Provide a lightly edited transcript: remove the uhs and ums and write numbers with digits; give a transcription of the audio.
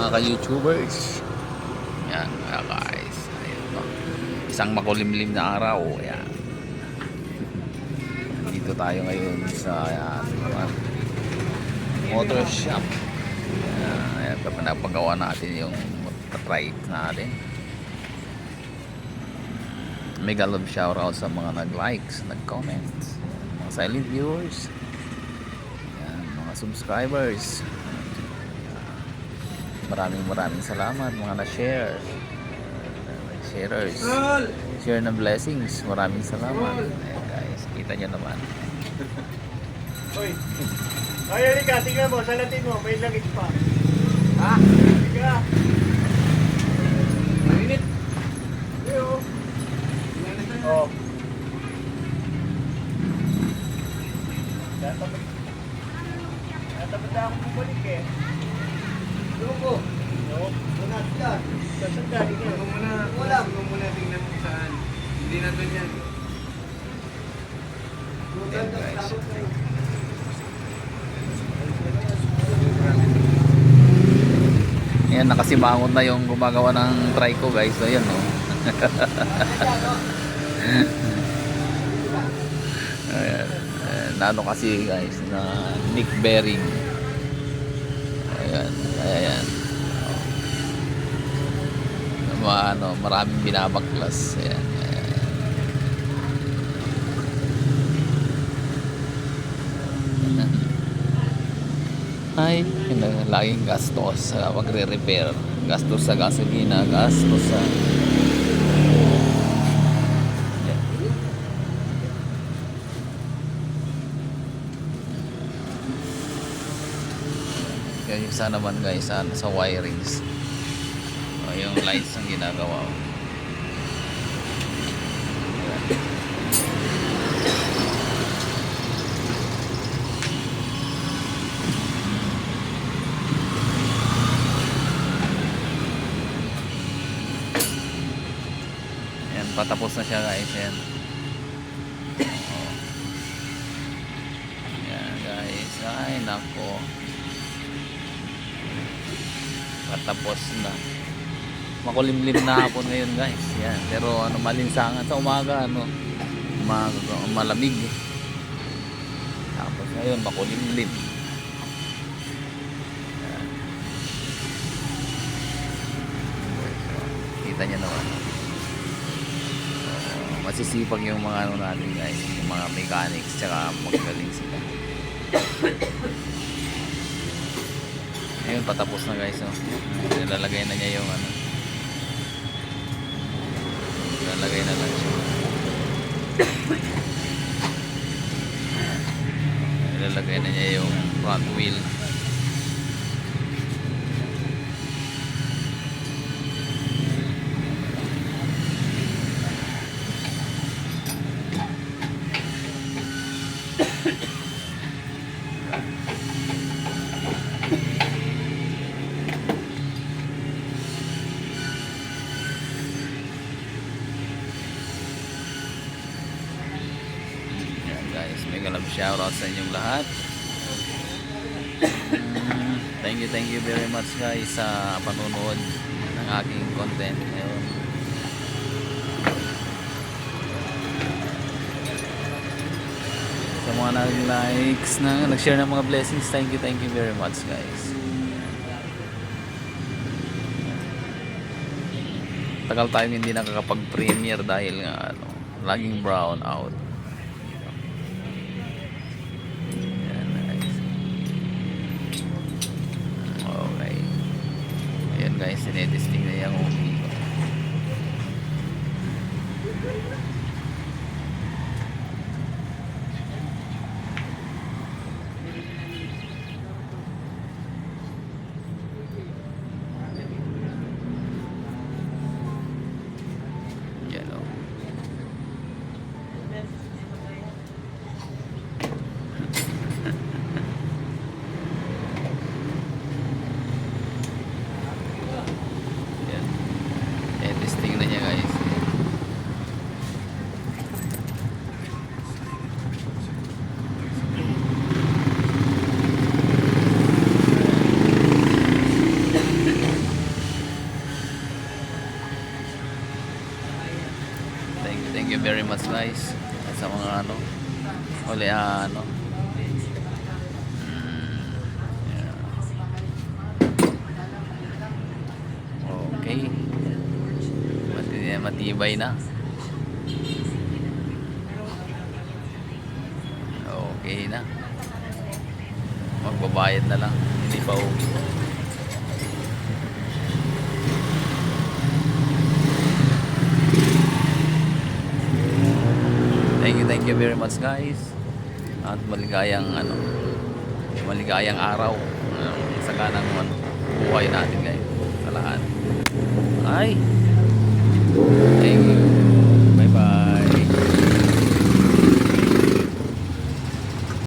mga ka-YouTubers. Yan mga guys. Ayan po. Isang makulimlim na araw. Ayan. Dito tayo ngayon sa motor shop. Ayan, napagawa natin yung trike natin. Mega love shoutout sa mga nag-likes, nag-comments, mga silent viewers. Ayan, mga subscribers. Maraming salamat mga na-share. Sharers. Share ng blessings. Maraming salamat. Ayan guys, kita nyo naman. Hoy. Ay, halika, tingnan mo, salatin mo, may langit pa. Ha? Halika. Mainit. Iyo. Oh. Dapat na akong bumalik eh. Loko. No? Muna dyan. Saan galing yan? Wala. Muna tingnan mo saan. Hindi na doon yan. Ayan guys. Ayan, nakasimangon na yung gumagawa ng trike ko guys. Ayan o. Ayan. Nano kasi guys na nick bearing. Ayan. Ayan. Maraming binabaklas. Ayan. Ay, laging gastos sa pagre-repair, gastos sa gasolina, gastos sa yan yung isa naman guys sa wirings. Yung lights ang ginagawa. Patapos na siya guys. Yan. Yan guys. Ay nako. Patapos na. Makulimlim na hapon ngayon guys. Yan. Pero malinsangan sa umaga malamig. Tapos ngayon makulimlim. Yan. Kita niyo naman. Masisipag yung mga natin guys, yung mga mechanics, tsaka magaling sila. Ayun, patapos na guys. Nilalagay na niya yung nilalagay na lang siya. Nilalagay na niya yung front wheel. Mega love shoutout sa inyong lahat. Thank you very much guys sa panonood ng aking content ngayon. Sa mga nag-likes nag-share ng mga blessings, thank you very much guys. Tagal tayong hindi nakakapag-premiere dahil nga laging brown out. Guys, sinetesting na yung umigo. Yan o. Testing na niya guys. much guys sa mga ano uli ano. Yeah. Okay. Matibay na. Okay na. Magbabayad na lang. Hindi pa uwi. Thank you very much guys. At maligayang araw sa kanang buhay natin guys sa lahat. Ay. Thank you.